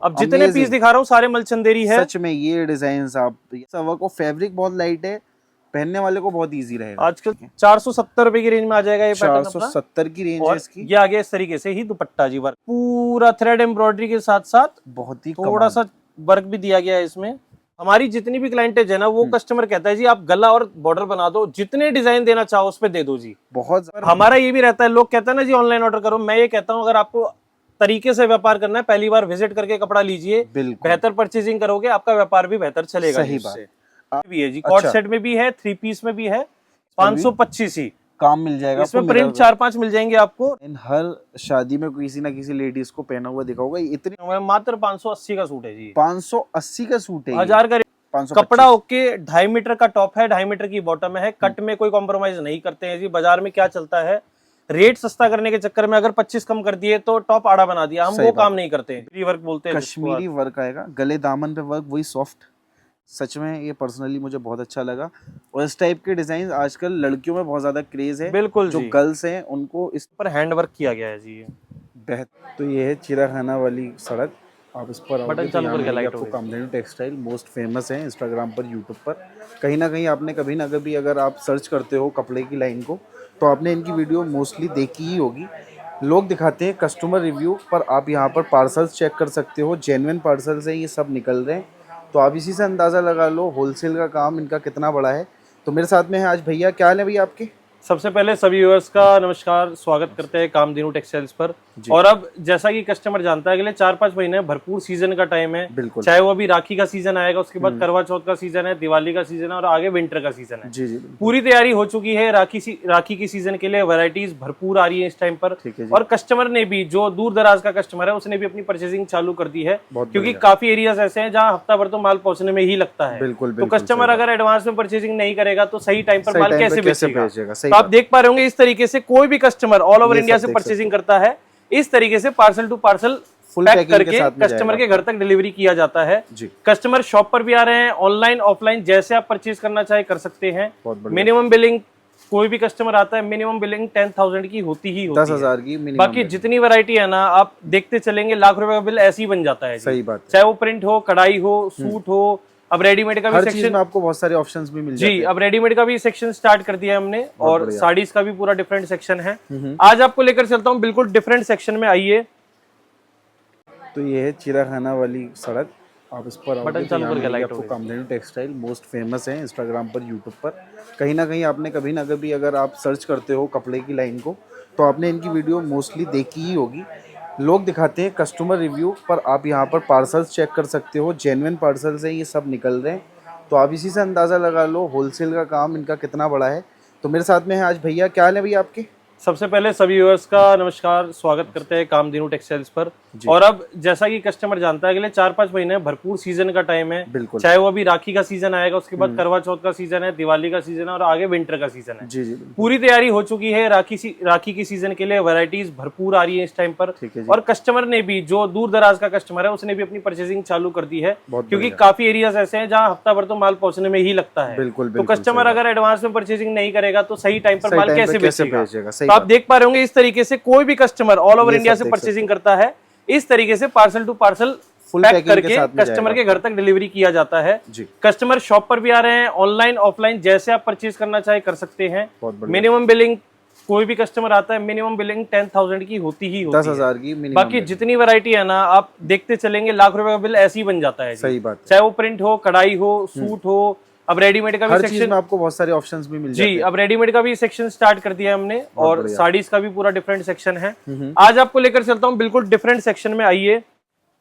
अब जितने पीस दिखा रहा हूँ सारे मलचंदेरी है। सच में ये डिजाइन आप सवा को फैब्रिक बहुत लाइट है, पहनने वाले को बहुत इजी रहेगा। आजकल 470 रुपए की रेंज में आ जाएगा ये पैटर्न अपना। 470 की रेंज है इसकी। ये आगे इस तरीके से ही दुपट्टा जी वर्क, पूरा थ्रेड एम्ब्रॉयडरी के साथ साथ बहुत ही थोड़ा सा वर्क भी दिया गया है इसमें। हमारी जितनी भी क्लाइंटेज है ना, वो कस्टमर कहता है जी आप गला और बॉर्डर बना दो, जितने डिजाइन देना चाहो उस पे दे दो जी। बहुत हमारा ये भी रहता है, लोग कहते हैं ना जी ऑनलाइन ऑर्डर करो, मैं ये कहता हूँ अगर आपको तरीके से व्यापार करना है, पहली बार विजिट करके कपड़ा लीजिए, बेहतर परचेजिंग करोगे, आपका व्यापार भी बेहतर चलेगा। सही बात भी है जी, कॉट सेट में भी है, 3 पीस में भी है, 525 ही काम मिल जाएगा। इसमें प्रिंट 4-5 मिल जाएंगे आपको। इन हर शादी में किसी ना किसी लेडीज को पहना हुआ दिखा होगा। इतनी मात्र 580 का सूट है जी। 580 का सूट है, 1000 का कपड़ा ओके। 2.5 मीटर का टॉप है, 2.5 मीटर की बॉटम है। कट में कोई कॉम्प्रोमाइज नहीं करते हैं जी। बाजार में क्या चलता है, रेट सस्ता करने के चक्कर में अगर 25 कम कर दिए तो टॉप आड़ा बना दिया, हम वो काम नहीं करते हैं। वर्क बोलते हैं, कश्मीरी वर्क आएगा, गले दामन पे वर्क, वही सॉफ्ट। सच में ये पर्सनली मुझे बहुत अच्छा लगा। और इस टाइप के डिजाइन आजकल लड़कियों में बहुत ज्यादा क्रेज है। बिल्कुल, जो गर्ल्स हैं उनको इस पर हैंड वर्क किया गया है जी। बेहतर। तो ये है चिड़ियाखाना वाली सड़क, आप इस पर बटन चालू करके लाइट आपको कामधेनु टेक्सटाइल मोस्ट फेमस है इंस्टाग्राम पर, यूट्यूब पर। कहीं ना कहीं आपने कभी ना कभी अगर आप सर्च करते हो कपड़े की लाइन को, तो आपने इनकी वीडियो मोस्टली देखी ही होगी। लोग दिखाते हैं कस्टमर रिव्यू, पर आप यहाँ पर पार्सल्स चेक कर सकते हो, जेन्युइन पार्सल्स हैं, ये सब निकल रहे हैं। तो आप इसी से अंदाज़ा लगा लो होलसेल का काम इनका कितना बड़ा है। तो मेरे साथ में है आज भैया। क्या हाल है भैया आपके? सबसे पहले सभी व्यूअर्स का नमस्कार, स्वागत करते हैं कामधेनु टेक्सटाइल्स पर। और अब जैसा कि कस्टमर जानता है, अगले 4-5 महीने भरपूर सीजन का टाइम है। बिल्कुल। चाहे वो अभी राखी का सीजन आएगा, उसके बाद करवा चौथ का सीजन है, दिवाली का सीजन है और आगे विंटर का सीजन है। जी जी। पूरी तैयारी हो चुकी है। राखी की सीजन के लिए वैरायटीज भरपूर आ रही है इस टाइम पर। और कस्टमर ने भी, जो दूर दराज का कस्टमर है, उसने भी अपनी परचेजिंग चालू कर दी है, क्योंकि काफी एरियाज ऐसे हैं जहाँ हफ्ता भर तो माल पहुंचने में ही लगता है। बिल्कुल। तो कस्टमर अगर एडवांस में परचेजिंग नहीं करेगा तो सही टाइम पर माल कैसे बेचेगा? तो आप देख पा रहे होंगे इस तरीके से कोई भी कस्टमर ऑल ओवर इंडिया से परचेजिंग करता है, इस तरीके से पार्सल टू पार्सल पैक करके कस्टमर के घर तक डिलीवरी किया जाता है। कस्टमर शॉप पर भी आ रहे हैं, ऑनलाइन ऑफलाइन जैसे आप परचेज करना चाहे कर सकते हैं। मिनिमम बिलिंग, कोई भी कस्टमर आता है मिनिमम बिलिंग 10,000 की होती ही होती 10,000 की मिनिमम। बाकी जितनी वैरायटी है ना, आप देखते चलेंगे लाख रुपए का बिल ऐसे ही बन जाता है। सही बात। चाहे वो प्रिंट हो, कढ़ाई हो, सूट हो। अब रेडीमेड का भी सेक्शन में आपको बहुत सारे ऑप्शंस भी मिल जाते हैं। जी, अब रेडीमेड का भी सेक्शन स्टार्ट कर दिया है हमने, और साड़ीज का भी पूरा डिफरेंट सेक्शन है। आज आपको लेकर चलता हूँ बिल्कुल डिफरेंट सेक्शन में, आइए। तो ये है चिड़ियाखाना वाली सड़क, आप इस पर बटन चालू करके लाइट आपको कामधेनु टेक्सटाइल मोस्ट फेमस है इंस्टाग्राम पर, यूट्यूब पर। कहीं ना कहीं आपने कभी ना कभी अगर आप सर्च करते हो कपड़े की लाइन को, तो आपने इनकी वीडियो मोस्टली देखी ही होगी। लोग दिखाते हैं कस्टमर रिव्यू, पर आप यहाँ पर पार्सल्स चेक कर सकते हो, जेन्युइन पार्सल्स हैं, ये सब निकल रहे हैं। तो आप इसी से अंदाज़ा लगा लो होलसेल का काम इनका कितना बड़ा है। तो मेरे साथ में है आज भैया। क्या हाल है भैया आपके? सबसे पहले सभी व्यूअर्स का नमस्कार, स्वागत करते हैं कामधेनु टेक्सटाइल्स पर। और अब जैसा कि कस्टमर जानता है, अगले 4-5 महीने भरपूर सीजन का टाइम है। बिल्कुल। चाहे वो अभी राखी का सीजन आएगा, उसके बाद करवा चौथ का सीजन है, दिवाली का सीजन है और आगे विंटर का सीजन है। जी जी। पूरी तैयारी हो चुकी है। राखी की सीजन के लिए वैरायटीज भरपूर आ रही है इस टाइम पर। और कस्टमर ने भी, जो दूर दराज का कस्टमर है, उसने भी अपनी परचेजिंग चालू कर दी है, क्योंकि काफी एरियाज ऐसे हैं जहाँ हफ्ता भर तो माल पहुंचने में ही लगता है। बिल्कुल। तो कस्टमर अगर एडवांस में परचेजिंग नहीं करेगा तो सही टाइम पर माल कैसे बेचेगा? तो आप देख पा रहे होंगे इस तरीके से कोई भी कस्टमर ऑल ओवर इंडिया से परचेजिंग करता है, इस तरीके से पार्सल टू पार्सल पैक करके कस्टमर के घर तक डिलीवरी किया जाता है। कस्टमर शॉप पर भी आ रहे हैं, ऑनलाइन ऑफलाइन जैसे आप परचेज करना चाहे कर सकते हैं। मिनिमम बिलिंग, कोई भी कस्टमर आता है मिनिमम बिलिंग 10,000 की होती ही होती 10,000 की मिनिमम। बाकी जितनी वैरायटी है ना, आप देखते चलेंगे लाख रुपए का बिल ऐसे ही बन जाता है। सही बात। चाहे वो प्रिंट हो, कढ़ाई हो, सूट हो। अब रेडीमेड का भी सेक्शन में आपको बहुत सारे ऑप्शंस भी मिल जाते हैं। जी, अब रेडीमेड का भी सेक्शन स्टार्ट कर दिया है हमने, और साड़ीज का भी पूरा डिफरेंट सेक्शन है। आज आपको लेकर चलता हूँ बिल्कुल डिफरेंट सेक्शन में, आइए।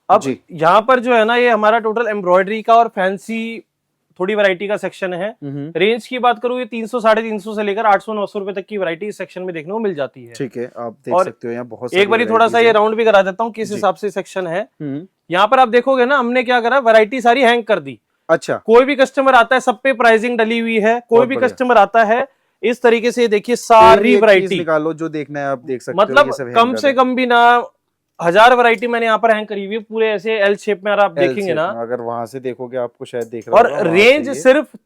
अब यहाँ पर जो है ना, ये हमारा टोटल एम्ब्रॉयडरी का और फैंसी थोड़ी वैरायटी का सेक्शन है। रेंज की बात करूँ, ये 300 साढ़े 300 से लेकर 800-900 रुपए तक की वैरायटी इस सेक्शन में देखने को मिल जाती है। ठीक है, आप देख सकते हो यहाँ बहुत। एक बार थोड़ा सा ये राउंड भी करा देता हूँ किस हिसाब से सेक्शन है। यहाँ पर आप देखोगे ना, हमने क्या करा, वैरायटी सारी हैंग कर दी। अच्छा। कोई भी कस्टमर आता है, सब पे प्राइसिंग डली हुई है। कोई भी कस्टमर आता है, इस तरीके से देखिए सारी वैरायटी निकालो, जो देखना है आप देख सकते हो। मतलब कम से कम भी ना 1000 वैरायटी मैंने यहाँ पर हैंग करी हुई है, पूरे ऐसे एल शेप में। अगर आप देखेंगे ना, अगर वहां से देखोगे आपको शायद देख रहा और रेंज सिर्फ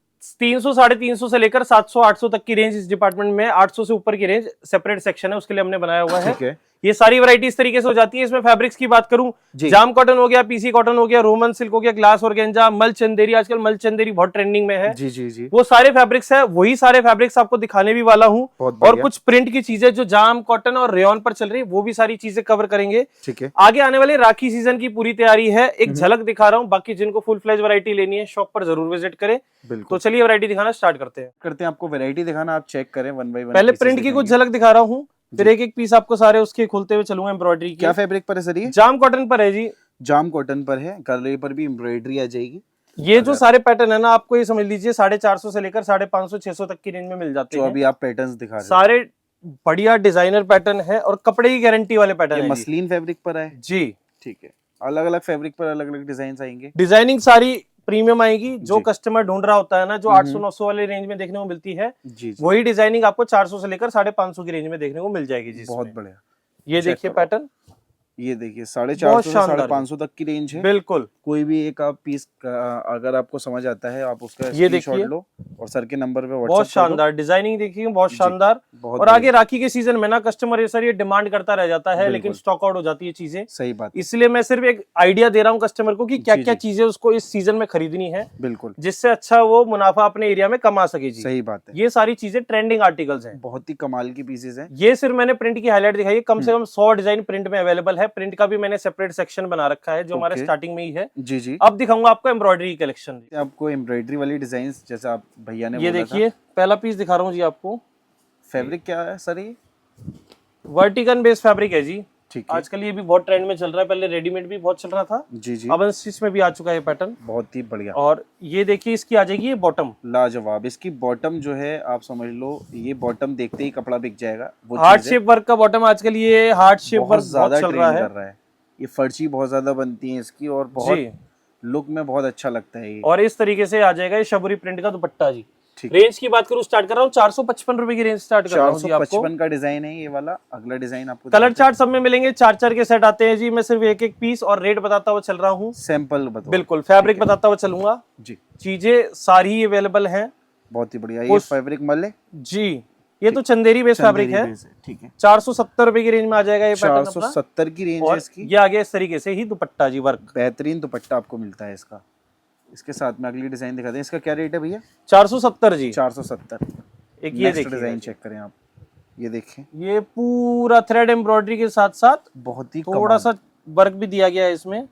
300 साढ़े 300 से लेकर 700-800 तक की रेंज इस डिपार्टमेंट में। 800 से ऊपर की रेंज सेपरेट सेक्शन है, उसके लिए हमने बनाया हुआ है। ये सारी वैरायटी इस तरीके से हो जाती है। इसमें फैब्रिक्स की बात करूं, जी। जाम कॉटन हो गया, पीसी कॉटन हो गया, रोमन सिल्क हो गया, ग्लास ऑर्गेंजा, मल चंदेरी, आजकल मल चंदेरी बहुत ट्रेंडिंग में है। जी जी जी, वो सारे फैब्रिक्स है, वही सारे फैब्रिक्स आपको दिखाने भी वाला हूँ। बहुत और बढ़िया। कुछ प्रिंट की चीजें जो जाम कॉटन और रेयन पर चल रही है, वो भी सारी चीजें कवर करेंगे। ठीक है, आगे आने वाले राखी सीजन की पूरी तैयारी है, एक झलक दिखा रहा हूँ। बाकी जिनको फुल फ्लेज वैरायटी लेनी है, शॉप पर जरूर विजिट करें। बिल्कुल। तो चलिए वैरायटी दिखाना स्टार्ट करते हैं। आपको वैरायटी दिखाना, आप चेक करें वन बाय वन। पहले प्रिंट की कुछ झलक दिखा रहा हूँ, फिर एक एक पीस आपको सारे उसके खोलते हुए चलूंगा। एम्ब्रॉयडरी की क्या फैब्रिक पर है सर ये? जाम कॉटन पर है जी। जाम कॉटन पर है, गले पर भी एम्ब्रॉयडरी आ जाएगी। ये जो सारे पैटर्न है ना, आपको ये समझ लीजिए 450 से लेकर 550 600 तक की रेंज में मिल जाते जो हैं। अभी आप पैटर्न्स दिखा रहे हैं सारे बढ़िया डिजाइनर पैटर्न है और कपड़े की गारंटी वाले पैटर्न ये है मसलिन फैब्रिक पर है जी। ठीक है, अलग अलग फैब्रिक पर अलग अलग डिजाइन आएंगे। डिजाइनिंग सारी प्रीमियम आएगी। जो जी। कस्टमर ढूंढ रहा होता है ना, जो 800-900 वाले रेंज में देखने को मिलती है, जी जी, वही डिजाइनिंग आपको 400 से लेकर 550 की रेंज में देखने को मिल जाएगी जी। बहुत बढ़िया। ये देखिए पैटर्न, ये देखिए 450 से 550 तक की रेंज है। बिल्कुल। कोई भी एक आप पीस अगर आपको समझ आता है, आप उसका ये स्क्रीनशॉट देखिए, लो और सर के नंबर पे बहुत व्हाट्सएप कर दो। शानदार डिजाइनिंग देखिए, बहुत शानदार। बहुत और आगे राखी के सीजन में ना कस्टमर ये सर ये डिमांड करता रह जाता है, बिल्कुल। लेकिन स्टॉक आउट हो जाती है चीजें। सही बात है। इसलिए मैं सिर्फ एक आइडिया दे रहा हूँ कस्टमर को कि क्या जी, क्या जी। चीजें उसको इस सीजन में खरीदनी है, बिल्कुल जिससे अच्छा वो मुनाफा अपने एरिया में कमा सके जी। सही बात है। ये सारी चीजें ट्रेंडिंग आर्टिकल्स हैं। बहुत ही कमाल की पीसेस हैं। ये सिर्फ मैंने प्रिंट की हाईलाइट दिखाई है। कम से कम 100 डिजाइन प्रिंट में अवेलेबल है। प्रिंट का भी मैंने सेपरेट सेक्शन बना रखा है, जो हमारे ओके। स्टार्टिंग में ही है। जी जी, अब दिखाऊंगा आपको एम्ब्रॉयडरी कलेक्शन। आपको एम्ब्रॉयडरी वाली डिजाइन जैसा आप भैया ने ये बोला देखिए, पहला पीस दिखा रहा हूँ जी आपको। फैब्रिक क्या है सर ये? वर्टिकन बेस फैब्रिक है जी। ठीक है, आजकल ये भी बहुत ट्रेंड में चल रहा है, पहले रेडीमेड भी बहुत चल रहा था, जी जी, अब अनस्टिच में भी आ चुका है पैटर्न। बहुत ही बढ़िया, और ये देखिए, इसकी आ जाएगी ये बॉटम, लाजवाब। इसकी बॉटम जो है आप समझ लो, ये बॉटम देखते ही कपड़ा बिक जाएगा। वो हार्ट शेप वर्क का बॉटम। आजकल ये हार्ट शेप वर्क बहुत ज्यादा बहुत चल रहा ट्रेंड है। कर रहा है। ये फर्ची बहुत ज्यादा बनती है इसकी, और बहुत जी। लुक में बहुत अच्छा लगता है ये। और इस तरीके से आ जाएगा ये शबरी प्रिंट का दुपट्टा जी। ठीक, रेंज की बात करूं, स्टार्ट कर रहा हूँ 455 रुपए की रेंज स्टार्ट कर रहा हूँ जी आपको। 455 का डिजाइन है ये वाला। अगला डिजाइन आपको कलर चार्ट सब में मिलेंगे, 4-4 के सेट आते हैं जी। मैं सिर्फ एक एक पीस और रेट बताता हुआ चल रहा हूँ। सैंपल बताओ। बिल्कुल, फैब्रिक बताता हुआ चलूंगा जी, चीजें सारी अवेलेबल हैं। बहुत ही बढ़िया। ये फैब्रिक मल है जी। ये तो चंदेरी बेस फैब्रिक है। ठीक है, 470 रुपए की रेंज में आ जाएगा ये पैटर्न अपना। 470 की रेंज है और इसकी। ये आगे इस तरीके से ही दुपट्टा जी वर्क। बेहतरीन दुपट्टा आपको मिलता है इसका। इसके साथ में अगली डिजाइन दिखाते हैं। इसका क्या रेट है भैया? 470 जी। 470। एक ये देखिए डिजाइन चेक करें आप, ये देखें, ये पूरा थ्रेड एम्ब्रॉयडरी के साथ साथ बहुत ही थोड़ा सा वर्क भी दिया गया है इसमें।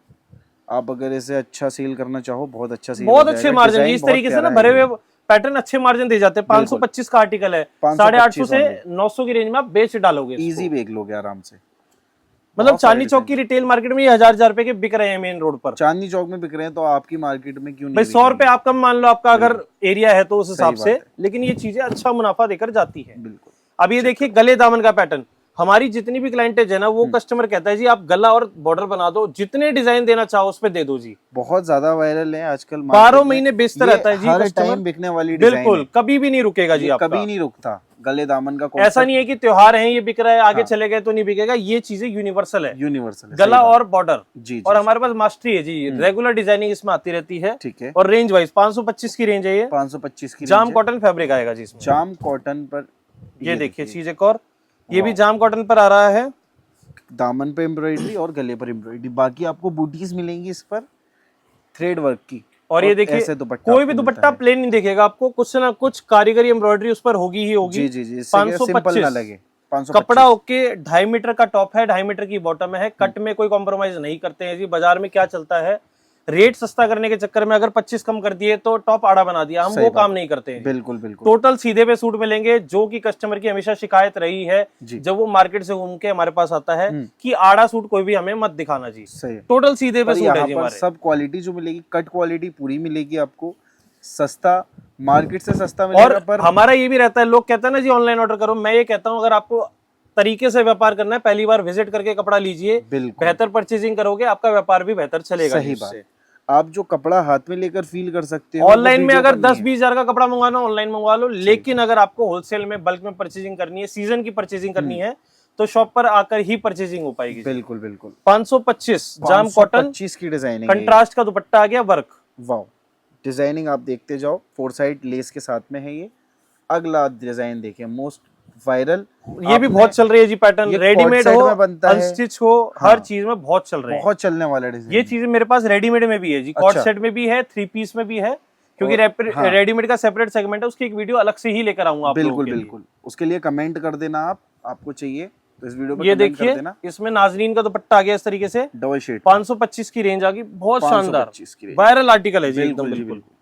आप अगर इसे अच्छा सेल करना चाहो, बहुत अच्छा सेल बहुत अच्छे मार्जिन। इस तरीके से ना भरे हुए पैटर्न अच्छे मार्जिन दे जाते हैं। 525 का आर्टिकल है, 850 से 900 की रेंज में आप बेच डालोगे। इजी बेच लोगे आराम से। मतलब चांदनी चौक की रिटेल मार्केट में ये 1000 रुपए के बिक रहे हैं मेन रोड पर। चांदनी चौक में बिक रहे हैं तो आपकी मार्केट में क्यों नहीं? भाई 100 रुपए आप कम मान लो आपका अगर एरिया है तो उस हिसाब सही से, बात लेकिन ये चीजें अच्छा मुनाफा देकर जाती है। बिल्कुल। अब ये देखिए गले दामन का पैटर्न। हमारी जितनी भी क्लाइंटेज है ना, वो कस्टमर कहता है जी आप गला और बॉर्डर बना दो, जितने डिजाइन देना चाहो उस पे दे दो जी। बहुत ज्यादा वायरल है आजकल। 12 महीने बेचता रहता है जी हर कस्टमर। टाइम बिकने वाली डिजाइन है। बिल्कुल, कभी भी नहीं रुकेगा जी आपका। कभी नहीं रुकता। गले दामन का ऐसा नहीं है कि त्योहार है ये बिक रहा है, आगे चले गए तो नहीं बिकेगा। ये चीजें यूनिवर्सल है, यूनिवर्सल गला और बॉर्डर। जी, और हमारे पास मास्टरी है जी, रेगुलर डिजाइनिंग इसमें आती रहती है। ठीक है। और रेंज वाइज 525 की रेंज है ये। 525 की जाम कॉटन फैब्रिक आएगा जी इसमें। जाम कॉटन पर ये देखिए चीज एक और, ये भी जाम कॉटन पर आ रहा है। दामन पे एम्ब्रॉयडरी और गले पर एम्ब्रॉयडरी। बाकी आपको बूटीज मिलेंगी इस पर थ्रेड वर्क की। और ये देखिए कोई भी दुपट्टा प्लेन नहीं दिखेगा आपको, कुछ ना कुछ कारीगरी एम्ब्रॉयडरी उस पर होगी ही होगी। जी जी जी, 525 ना लगे। 525 कपड़ा ओके, 2.5 मीटर का टॉप है, 2.5 मीटर की बॉटम है। कट में कोई कॉम्प्रोमाइज नहीं करते हैं जी। बाजार में क्या चलता है, रेट सस्ता करने के चक्कर में अगर 25 कम कर दिए तो टॉप आड़ा बना दिया, हम वो काम नहीं करते हैं। बिल्कुल बिल्कुल। टोटल सीधे पे सूट मिलेंगे, जो कि कस्टमर की हमेशा शिकायत रही है जब वो मार्केट से घूम के हमारे पास आता है कि आड़ा सूट कोई भी हमें मत दिखाना जी। सही। टोटल सीधे पे सूट है जी हमारे। सब क्वालिटी जो मिलेगी, कट क्वालिटी पूरी मिलेगी आपको, सस्ता, मार्केट से सस्ता मिलेगा। और पर हमारा ये भी रहता है, लोग कहते हैं ना जी ऑनलाइन ऑर्डर करो, मैं ये कहता हूँ अगर आपको तरीके से व्यापार करना है, पहली बार विजिट करके कपड़ा लीजिए, बेहतर परचेजिंग करोगे, आपका व्यापार भी बेहतर चलेगा। सही बात। आप जो कपड़ा हाथ में लेकर फील कर सकते हो। ऑनलाइन में अगर 10-20 हजार का कपड़ा मंगवाना, ऑनलाइन मंगवा लो, लेकिन अगर आपको होलसेल में बल्क में परचेजिंग करनी है, सीजन की परचेजिंग करनी है, तो शॉप पर आकर ही परचेजिंग हो पाएगी। बिल्कुल बिल्कुल। 525 जाम कॉटन 25 की डिजाइनिंग, कंट्रास्ट का दुपट्टा आ गया, वर्क। वाओ, डिजाइनिंग आप देखते जाओ। 4 साइड लेस के साथ में है ये। अगला डिजाइन देखिए, मोस्ट वायरल। ये भी बहुत चल रही है जी पैटर्न, ये रेडीमेड court हो set में बनता है। अनस्टिच हो, हर चीज में बहुत चल रहे हैं। बहुत चलने वाला डिजाइन। ये चीजें मेरे पास रेडीमेड में भी है जी, कॉट अच्छा। सेट में भी है, 3 पीस में भी है, क्योंकि हाँ। रेडीमेड का सेपरेट सेगमेंट है, उसकी एक वीडियो अलग से ही लेकर आऊंगा आप लोगों बिल्कुल के लिए। बिल्कुल, उसके लिए कमेंट कर देना आप, आपको चाहिए तो इस वीडियो पे ये कमेंट कर देखिए, देना। इसमें नाजरीन का दुपट्टा आ गया इस तरीके से, डबल शेड 525 की रेंज आ गई, बहुत शानदार 525 की रेंज। वायरल आर्टिकल है जी, बिल्कुल एकदम जी, बिल्कुल।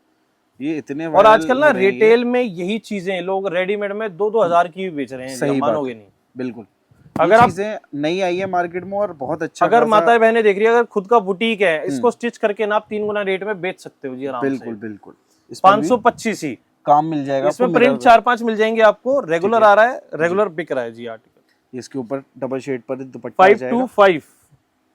ये इतने और वायरल आजकल ना हो रहे हैं ये। रिटेल में यही चीजें लोग रेडीमेड में 2-2 हजार की भी बेच रहे हैं जी, सही आप बात मानोगे है। नहीं। बिल्कुल, अगर ये आप चीजें नई आई है मार्केट में और बहुत अच्छा अगर खासा- माताएं बहनें देख रही है, अगर खुद का बुटीक है, इसको स्टिच करके ना आप 3 गुना रेट में बेच सकते हो जी आराम से। बिल्कुल बिल्कुल, इस पर भी 525 ही, काम मिल जाएगा इसमें आपको। प्रिंट 4-5 मिल जाएंगे आपको, रेगुलर आ रहा है, रेगुलर बिक रहा है जी आर्टिकल। इसके ऊपर डबल शेड पर दुपट्टा आ 5 जाएगा। to 5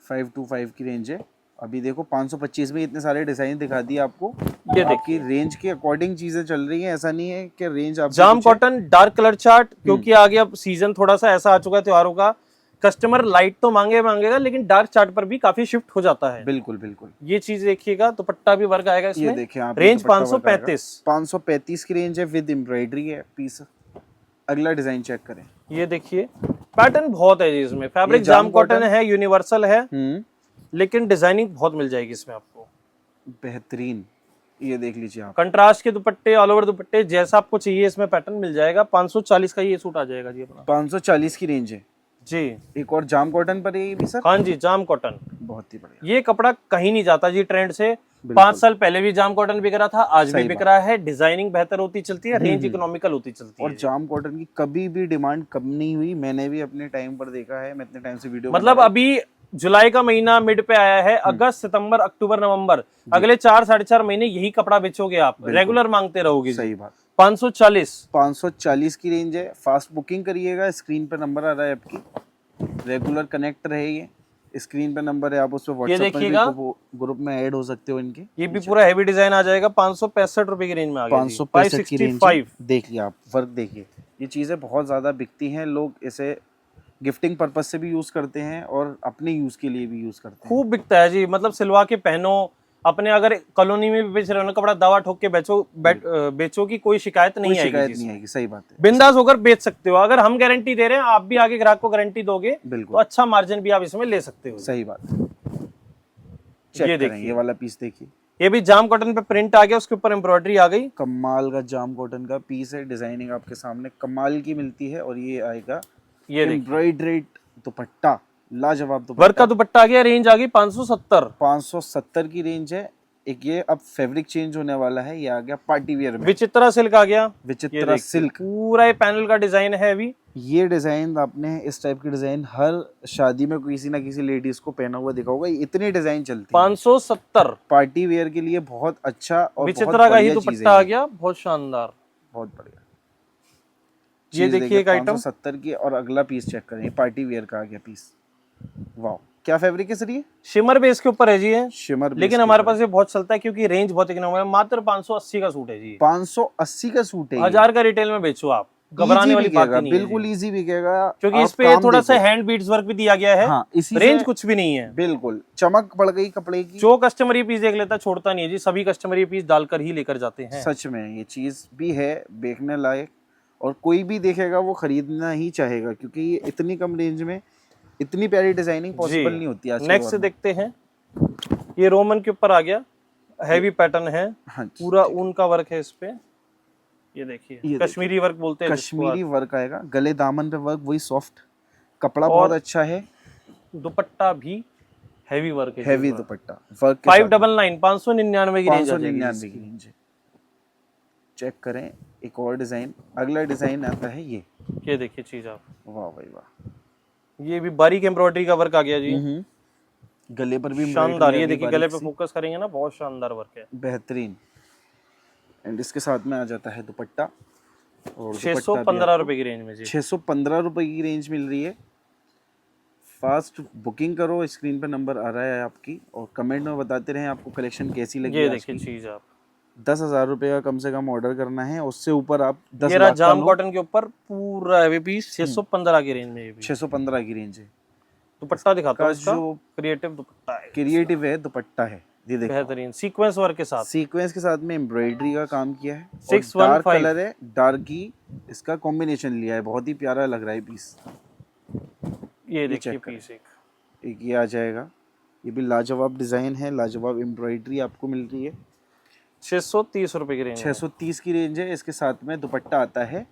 525 की रेंज है। अभी देखो 525 में इतने सारे डिजाइन दिखा दिए आपको। ये आपकी रेंज के अकॉर्डिंग चीजें चल रही हैं, ऐसा नहीं है कि रेंज आप जाम कॉटन डार्क कलर चार्ट, क्योंकि आगे अब सीजन थोड़ा सा ऐसा आ चुका है त्योहारों का, कस्टमर लाइट तो मांगेगा, लेकिन डार्क चार्ट पर भी काफी शिफ्ट हो जाता है। बिल्कुल बिल्कुल। ये चीज देखिए, दुपट्टा भी वर्क आएगा ये इसमें। देखिए आप, रेंज 535। 535 की रेंज है, विद एम्ब्रॉयडरी है पीस। अगला डिजाइन चेक करें। ये देखिए, पैटर्न बहुत है जी इसमें, फैब्रिक ये जाम जाम कॉटन है, यूनिवर्सल है, हम्म, लेकिन डिजाइनिंग बहुत मिल जाएगी इसमें आपको। बेहतरीन। ये देख लीजिए आप, कंट्रास्ट के दुपट्टे, ऑल ओवर दुपट्टे, जैसा आपको चाहिए इसमें पैटर्न मिल जाएगा। 540 का ये सूट आ जाएगा जी अपना। 540 की रेंज है। जी एक और जाम कॉटन पर है ये भी सर। हाँ जी, जाम कॉटन, बहुत ही बढ़िया। ये कपड़ा कहीं नहीं जाता जी ट्रेंड से। बिल्कुल। 5 साल पहले भी जाम कॉटन बिक रहा था, आज भी सही बिक बात। रहा है। डिजाइनिंग बेहतर होती चलती है, रेंज इकोनॉमिकल होती चलती और है। जाम कॉटन की कभी भी डिमांड कम नहीं हुई, मैंने भी अपने टाइम पर देखा है, मैं इतने टाइम से वीडियो मतलब अभी जुलाई का महीना मिड पे आया है, अगस्त सितंबर अक्टूबर नवंबर, अगले 4-4.5 महीने यही कपड़ा बेचोगे आप, रेगुलर मांगते रहोगे। सही बात। 540 540 की रेंज है। फास्ट बुकिंग करिएगा, स्क्रीन पर नंबर आ रहा है आपकी, रेगुलर कनेक्ट रहे ये, स्क्रीन पे नंबर है, आप उस पर व्हाट्सएप पर भी ग्रुप में ऐड हो सकते हो इनके। ये भी पूरा हैवी डिजाइन आ जाएगा। 565 रुपए की रेंज में आ गया। 565 की रेंज 565। देखिए आप, वर्क देखिए। ये चीज़ें बहुत ज़्यादा बिकती हैं, लोग इसे गिफ्टिंग पर्पज से भी यूज़ करते हैं और अपने यूज़ के लिए भी यूज़ करते हैं। खूब बिकता है जी, मतलब सिलवा के पहनो अपने, अगर कॉलोनी में भी बेच रहे हो ना कपड़ा, दवा ठोक के बेचो की कोई शिकायत नहीं आएगी। शिकायत नहीं आएगी, सही बात है। बिंदास होकर बेच सकते हो। अगर हम गारंटी दे रहे हैं, आप भी आगे ग्राहक को गारंटी दोगे तो बिल्कुल अच्छा मार्जिन भी आप इसमें ले सकते हो। सही बात है। चेक करें ये वाला पीस देखिए, ये भी जाम कॉटन पे प्रिंट आ गया, उसके ऊपर एम्ब्रॉयडरी आ गई। कमाल का जाम कॉटन का पीस है, डिजाइनिंग आपके सामने कमाल की मिलती है। और ये आएगा ये एम्ब्रॉयडर्ड दुपट्टा, लाजवाब दुपट्टा। वर्क का दुपट्टा आ गया, रेंज आ गई 570। 570 की रेंज है। एक ये अब फैब्रिक चेंज होने वाला है, ये आ गया पार्टी वियर में, विचित्रा सिल्क आ गया। विचित्रा सिल्क। पूरा ये पैनल का डिजाइन है अभी। ये डिजाइन आपने इस टाइप की डिजाइन हर शादी में किसी ना किसी लेडीज को पहना हुआ देखा होगा। इतनी डिजाइन चलती है। 570 पार्टी वेयर के लिए बहुत अच्छा और विचित्रा का ही दुपट्टा आ गया, बहुत शानदार, बहुत बढ़िया। ये देखिए एक आइटम 570 की। और अगला पीस चेक करें, पार्टी वेयर का आ गया पीस। वाह, क्या फैब्रिक है सर ये? शिमर बेस के ऊपर है जी ये, शिमर। लेकिन हमारे पास ये बहुत चलता है क्योंकि रेंज बहुत इकोनॉमिकल है। मात्र 580 का सूट है जी। 580 का सूट है। 1000 का रिटेल में बेचो आप, घबराने वाली बात नहीं है, बिल्कुल इजी बिकेगा, क्योंकि इस पे थोड़ा सा हैंड बीड्स वर्क भी दिया गया है। हाँ, रेंज कुछ भी नहीं है, बिल्कुल चमक बढ़ गई कपड़े की। जो कस्टमर ये पीस देख लेता छोड़ता नहीं है जी, सभी कस्टमर ये पीस डालकर ही लेकर जाते हैं। सच में ये चीज भी है देखने लायक, और कोई भी देखेगा वो खरीदना ही चाहेगा, क्योंकि ये इतनी कम रेंज में इतनी प्यारी डिजाइनिंग पॉसिबल नहीं होती आज के नेक्स्ट दौर में। देखते हैं, ये रोमन के ऊपर आ गया, हैवी पैटर्न है, हाँ जी, पूरा ऊन का वर्क है इस पे। ये देखिए कश्मीरी वर्क बोलते हैं जिसको। कश्मीरी वर्क आएगा, गले दामन पे वर्क, वही सॉफ्ट कपड़ा, बहुत अच्छा है। दुपट्टा भी हैवी वर्क है, हैवी दुपट्टा वर्क। 599 599 की रेंज आ जाएगी। 599 की रेंज है। चेक करें एक और डिजाइन। अगला डिजाइन आता है ये देखिए चीज आप, वाह भाई वाह, ये भी बारीक एम्ब्रॉयडरी का वर्क आ गया जी, गले पर भी शानदार। ये देखिए गले पे फोकस करेंगे ना, बहुत शानदार वर्क है, बेहतरीन। एंड इसके साथ में आ जाता है दुपट्टा, और 615 रुपए की रेंज में जी। 615 रुपए की रेंज मिल रही है। फास्ट बुकिंग करो, स्क्रीन पे नंबर आ रहा है आपकी, और कमेंट में बताते रहें आपको कलेक्शन कैसी लगी। ये देखिए चीज आप, 10,000 रुपए का कम से कम ऑर्डर करना है, उससे ऊपर आप 10 ये लाख जाम कॉटन के ऊपर पूरा हैवी पीस 615 की रेंज में। ये भी 615 की रेंज है। दुपट्टा दिखाता हूं, जो क्रिएटिव दुपट्टा है, क्रिएटिव है दुपट्टा है, ये देखो बेहतरीन सीक्वेंस वर्क के साथ, सीक्वेंस के साथ में एम्ब्रॉयडरी का काम किया है। 615 डार्क कलर है, डार्की इसका कॉम्बिनेशन लिया है, बहुत ही प्यारा लग रहा है पीस। ये देखिए चेक करें। पीस एक ये आ जाएगा, ये भी लाजवाब डिज़ाइन है, लाजवाब एम्ब्रॉयडरी आपको मिल रही है। 630 रुपए की रेंज में। 630 की रेंज है। इसके साथ में दुपट्टा आता है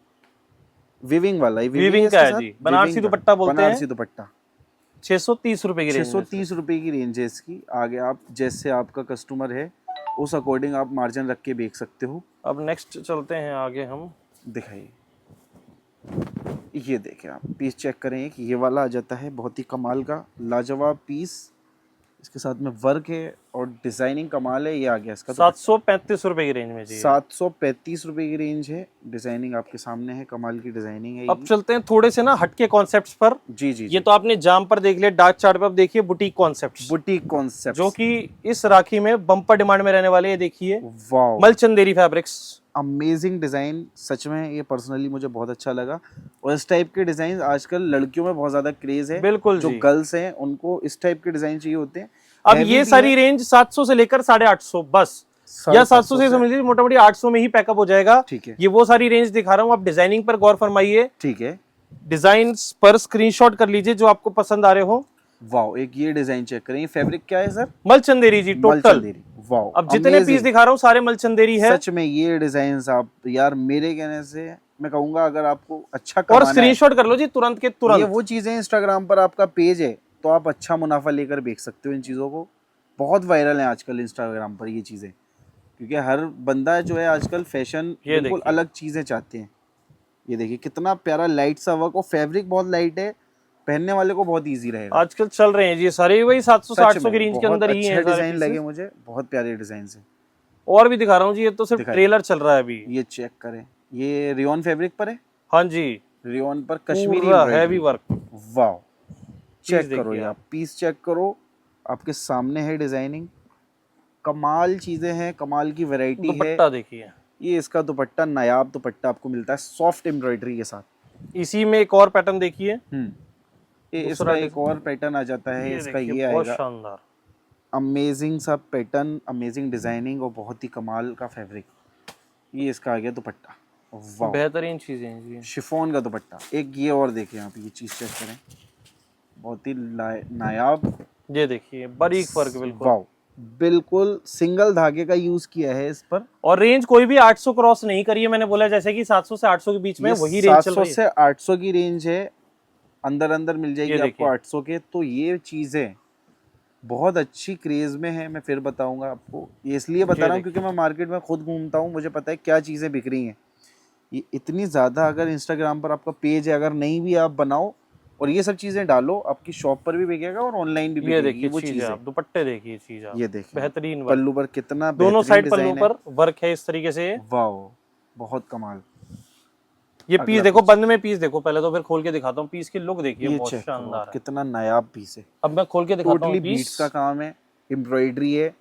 विविंग वाला, वीविंग का है जी, बनारसी दुपट्टा बोलते हैं। बनारसी दुपट्टा 630 रुपए की रेंज में। 630 रुपए की रेंज है इसकी। आगे आप जैसे आपका कस्टमर है उस अकॉर्डिंग आप मार्जिन रख के बेच सकते हो। अब नेक्स्ट चलते हैं आगे हम। दिखाइए, ये देखें आप पीस चेक करें, कि ये वाला आ जाता है बहुत ही कमाल का लाजवाब पीस। इसके साथ में वर्क है और डिजाइनिंग कमाल है। ये आ गया इसका 735 रुपए की रेंज में जी। 735 रुपए की रेंज है। डिजाइनिंग आपके सामने है, कमाल की डिजाइनिंग है। अब चलते हैं थोड़े से ना हटके कॉन्सेप्ट्स पर। जी जी ये तो आपने जाम पर देख लिया, डार्क चार्ट पर अब देखिए बुटीक कॉन्सेप्ट्स, बुटीक कॉन्सेप्ट जो कि इस राखी में बम्पर डिमांड में रहने वाले। ये देखिए वाओ, मलचंदेरी फैब्रिक्स, अमेजिंग डिजाइन। सच में ये पर्सनली मुझे बहुत अच्छा लगा। और इस टाइप के डिजाइन आजकल लड़कियों में बहुत ज्यादा क्रेज है। बिल्कुल जो जी। गर्ल्स हैं उनको इस टाइप के डिजाइन चाहिए होते हैं। अब Heavy ये भी सारी है। रेंज 700 से लेकर 850 बस, या 700 से समझ लीजिए मोटा मोटी 800 में ही पैकअप हो जाएगा। ठीक है, ये वो सारी रेंज दिखा रहा हूँ, आप डिजाइनिंग पर गौर फरमाइए, ठीक है। डिजाइन पर स्क्रीनशॉट कर लीजिए जो आपको पसंद आ रहे हो। वाओ, एक ये डिजाइन चेक करें। ये फैब्रिक क्या है सर? मलचंदेरी जी टोटल। मलचंदेरी। वाओ, अब जितने पीस दिखा रहा हूँ सारे मलचंदेरी है। सच में ये डिजाइन आप यार मेरे कहने से मैं कहूंगा, अगर आपको अच्छा और कमाना है, स्क्रीनशॉट कर लो जी तुरंत के ये तुरंत। वो चीजें इंस्टाग्राम पर आपका पेज है तो आप अच्छा मुनाफा लेकर बेच सकते हो इन चीज़ों को। बहुत वायरल है आजकल इंस्टाग्राम पर ये चीज़ें, क्योंकि हर बंदा जो है आजकल फैशन बिल्कुल अलग चीज़ें चाहते हैं। ये देखिए कितना प्यारा लाइट सा वर्क, और फैब्रिक बहुत लाइट है, पहनने वाले को बहुत इजी रहेगा। आजकल चल रहे हैं जी सारे वही 700 से 800 की रेंज के अंदर ही है। डिजाइन लगे मुझे, बहुत प्यारे डिजाइन है। और भी दिखा रहा हूँ जी, ये तो सिर्फ ट्रेलर चल रहा है अभी। ये चेक करें, ये रियोन फैब्रिक पर है। हाँ जी, रियोन पर Kashmiri heavy work. Wow, check करो यार, पीस चेक करो, आपके सामने है डिजाइनिंग। कमाल चीजें हैं, कमाल की वैरायटी है। दुपट्टा देखिए, ये इसका दुपट्टा नायाब दुपट्टा आपको मिलता है सॉफ्ट एम्ब्रॉयडरी के साथ। इसी में एक और पैटर्न देखिए, ये इसका एक और पैटर्न आ जाता है। इसका ये आएगा, शानदार अमेजिंग सा पैटर्न, अमेजिंग डिजाइनिंग और बहुत ही कमाल का फैब्रिक। ये इसका आ गया दुपट्टा। वाह, बेहतरीन चीजें हैं जी। शिफॉन का दुपट्टा। एक ये और देखिए आप, ये चीज चेक करें, बहुत ही नायाब। ये देखिए बारीक फर्क, बिल्कुल वाह, बिल्कुल सिंगल धागे का यूज किया है इस पर। और रेंज कोई भी 800 क्रॉस नहीं करी है। मैंने बोला जैसे कि 700 से 800 के बीच में वही रेंज चल रही है। 700 से 800 की रेंज है, अंदर अंदर मिल जाएगी आपको 800 के। तो ये चीजें बहुत अच्छी क्रेज में है। मैं फिर बताऊंगा आपको, ये इसलिए बता रहा हूँ क्योंकि मैं मार्केट में खुद घूमता हूँ, मुझे पता है क्या चीजें बिक रही हैं। ये इतनी ज्यादा, अगर इंस्टाग्राम पर आपका पेज है, अगर नहीं भी आप बनाओ और ये सब चीजें डालो, आपकी शॉप पर भी बिकेगा और ऑनलाइन भी बिकेगी। ये देखिए वो चीज आप दुपट्टे देखिए चीज आप, ये देखिए बेहतरीन पल्लू पर कितना दोनों साइड पल्लू पर वर्क है इस तरीके से। वाओ, बहुत कमाल। ये पीस देखो, बंद में पीस देखो पहले, तो फिर खोल के दिखाता हूँ। पीस की लुक देखिए, बहुत शानदार है, कितना नायाब पीस है। अब मैं खोल के दिखाता हूँ। बीट्स का काम है, एम्ब्रॉयडरी है,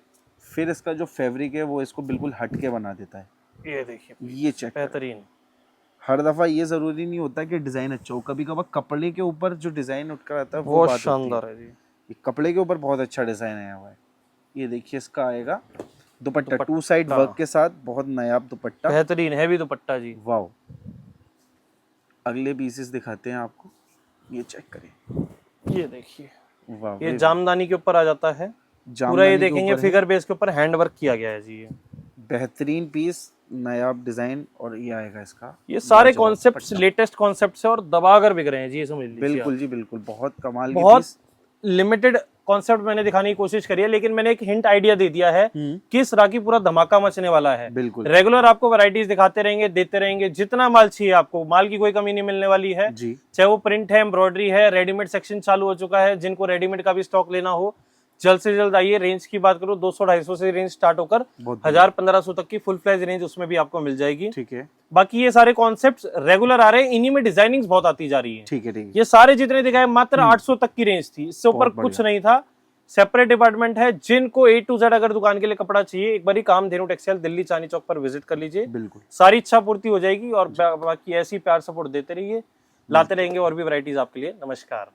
फिर इसका जो फैब्रिक है वो इसको बिल्कुल हटके बना देता है। ये देखिए, ये चेक बेहतरीन। हर दफा ये जरूरी नहीं होता कि डिजाइन अच्छा हो, कभी कभार कपड़े के ऊपर जो डिजाइन उठकर आता है वो शानदार है जी। ये कपड़े के ऊपर बहुत अच्छा डिजाइन आया हुआ है। ये देखिए इसका आएगा दुपट्टा 2 साइड वर्क के साथ, बहुत नायाब दुपट्टा, बेहतरीन हैवी दुपट्टा जी। वाओ, अगले पीसेस दिखाते हैं आपको। ये चेक करें, ये देखिए, वाह, ये जामदानी के ऊपर आ जाता है पूरा। ये देखेंगे फिगर बेस के ऊपर हैंड वर्क किया गया है जी। ये बेहतरीन पीस, नायाब डिजाइन। और ये आएगा इसका, ये सारे कॉन्सेप्ट्स लेटेस्ट कॉन्सेप्ट्स है और दबाकर बिक रहे हैं जी, ये समझ लीजिए। बिल्कुल जी बिल्कुल, बहुत कमाल, बहुत लिमिटेड कॉन्सेप्ट मैंने दिखाने की कोशिश करी है, लेकिन मैंने एक हिंट आइडिया दे दिया है कि इस राखी पूरा धमाका मचने वाला है। बिल्कुल, रेगुलर आपको वैरायटीज दिखाते रहेंगे, देते रहेंगे, जितना माल चाहिए आपको, माल की कोई कमी नहीं मिलने वाली है जी। चाहे वो प्रिंट है, एम्ब्रॉयडरी है, रेडीमेड सेक्शन चालू हो चुका है। जिनको रेडीमेड का भी स्टॉक लेना हो जल्द से जल्द आइए। रेंज की बात करूं 200-250 से रेंज स्टार्ट होकर 1000-1500 तक की फुल फ्लैज रेंज उसमें भी आपको मिल जाएगी। ठीक है, बाकी ये सारे कॉन्सेप्ट्स रेगुलर आ रहे हैं, इन्हीं में डिजाइनिंग्स बहुत आती जा रही है। ठीक है, ठीक है। ये सारे जितने दिखाए मात्र 800 तक की रेंज थी, इससे ऊपर कुछ नहीं था। सेपरेट डिपार्टमेंट है, जिनको A to Z अगर दुकान के लिए कपड़ा चाहिए, एक बारी कामधेनु टेक्सटाइल दिल्ली चांदनी चौक पर विजिट कर लीजिए, बिल्कुल सारी इच्छा पूर्ति हो जाएगी। और बाकी ऐसी प्यार सपोर्ट देते रहिए, लाते रहेंगे और भी वैरायटीज आपके लिए। नमस्कार।